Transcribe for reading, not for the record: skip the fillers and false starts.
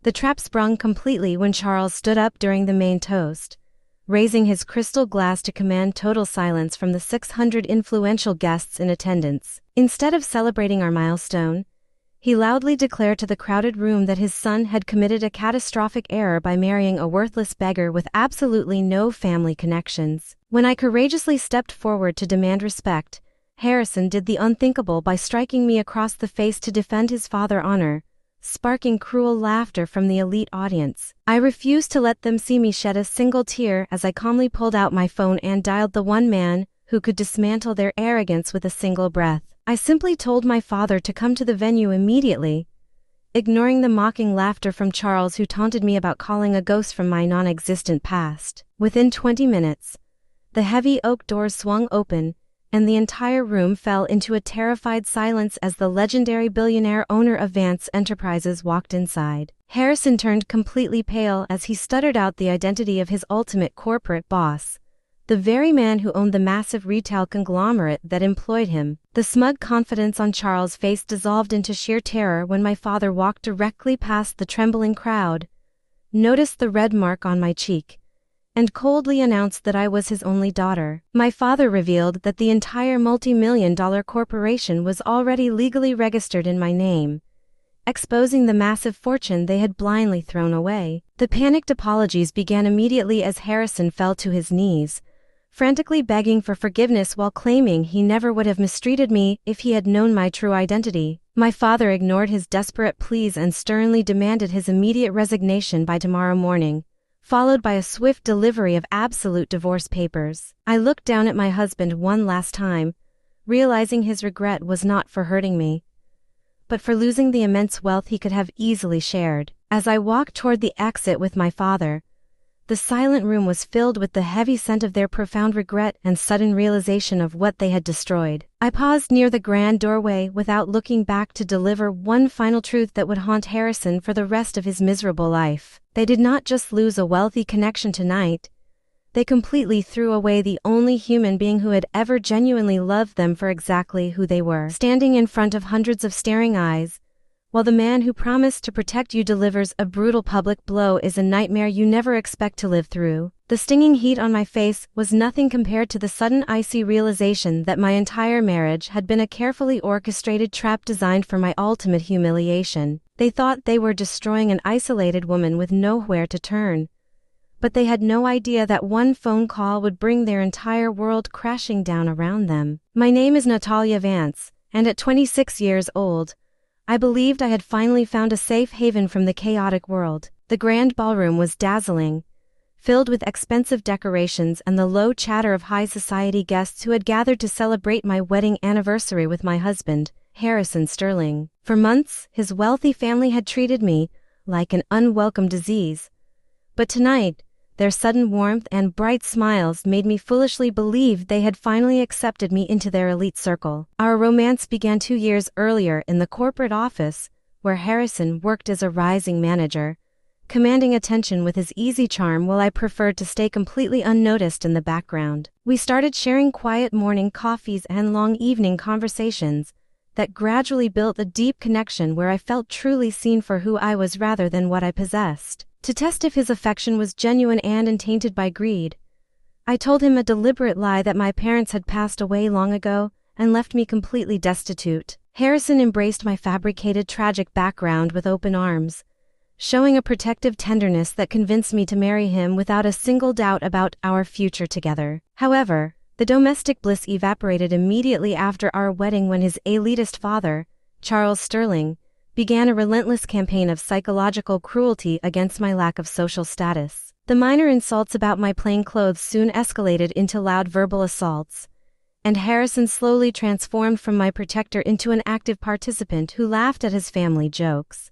The trap sprung completely when Charles stood up during the main toast, raising his crystal glass to command total silence from the 600 influential guests in attendance. Instead of celebrating our milestone, he loudly declared to the crowded room that his son had committed a catastrophic error by marrying a worthless beggar with absolutely no family connections. When I courageously stepped forward to demand respect, Harrison did the unthinkable by striking me across the face to defend his father's honor, sparking cruel laughter from the elite audience. I refused to let them see me shed a single tear as I calmly pulled out my phone and dialed the one man who could dismantle their arrogance with a single breath. I simply told my father to come to the venue immediately, ignoring the mocking laughter from Charles, who taunted me about calling a ghost from my non-existent past. Within 20 minutes, the heavy oak doors swung open, and the entire room fell into a terrified silence as the legendary billionaire owner of Vance Enterprises walked inside. Harrison turned completely pale as he stuttered out the identity of his ultimate corporate boss, the very man who owned the massive retail conglomerate that employed him. The smug confidence on Charles' face dissolved into sheer terror when my father walked directly past the trembling crowd, noticed the red mark on my cheek, and coldly announced that I was his only daughter. My father revealed that the entire multi-million-dollar corporation was already legally registered in my name, exposing the massive fortune they had blindly thrown away. The panicked apologies began immediately as Harrison fell to his knees, frantically begging for forgiveness while claiming he never would have mistreated me if he had known my true identity. My father ignored his desperate pleas and sternly demanded his immediate resignation by tomorrow morning, followed by a swift delivery of absolute divorce papers. I looked down at my husband one last time, realizing his regret was not for hurting me, but for losing the immense wealth he could have easily shared. As I walked toward the exit with my father, the silent room was filled with the heavy scent of their profound regret and sudden realization of what they had destroyed. I paused near the grand doorway without looking back to deliver one final truth that would haunt Harrison for the rest of his miserable life. They did not just lose a wealthy connection tonight, they completely threw away the only human being who had ever genuinely loved them for exactly who they were. Standing in front of hundreds of staring eyes, while the man who promised to protect you delivers a brutal public blow, is a nightmare you never expect to live through. The stinging heat on my face was nothing compared to the sudden icy realization that my entire marriage had been a carefully orchestrated trap designed for my ultimate humiliation. They thought they were destroying an isolated woman with nowhere to turn, but they had no idea that one phone call would bring their entire world crashing down around them. My name is Natalia Vance, and at 26 years old, I believed I had finally found a safe haven from the chaotic world. The grand ballroom was dazzling, filled with expensive decorations and the low chatter of high society guests who had gathered to celebrate my wedding anniversary with my husband, Harrison Sterling. For months, his wealthy family had treated me like an unwelcome disease, but tonight, their sudden warmth and bright smiles made me foolishly believe they had finally accepted me into their elite circle. Our romance began 2 years earlier in the corporate office, where Harrison worked as a rising manager, commanding attention with his easy charm while I preferred to stay completely unnoticed in the background. We started sharing quiet morning coffees and long evening conversations that gradually built a deep connection where I felt truly seen for who I was rather than what I possessed. To test if his affection was genuine and untainted by greed, I told him a deliberate lie that my parents had passed away long ago and left me completely destitute. Harrison embraced my fabricated tragic background with open arms, showing a protective tenderness that convinced me to marry him without a single doubt about our future together. However, the domestic bliss evaporated immediately after our wedding when his elitist father, Charles Sterling, began a relentless campaign of psychological cruelty against my lack of social status. The minor insults about my plain clothes soon escalated into loud verbal assaults, and Harrison slowly transformed from my protector into an active participant who laughed at his family jokes.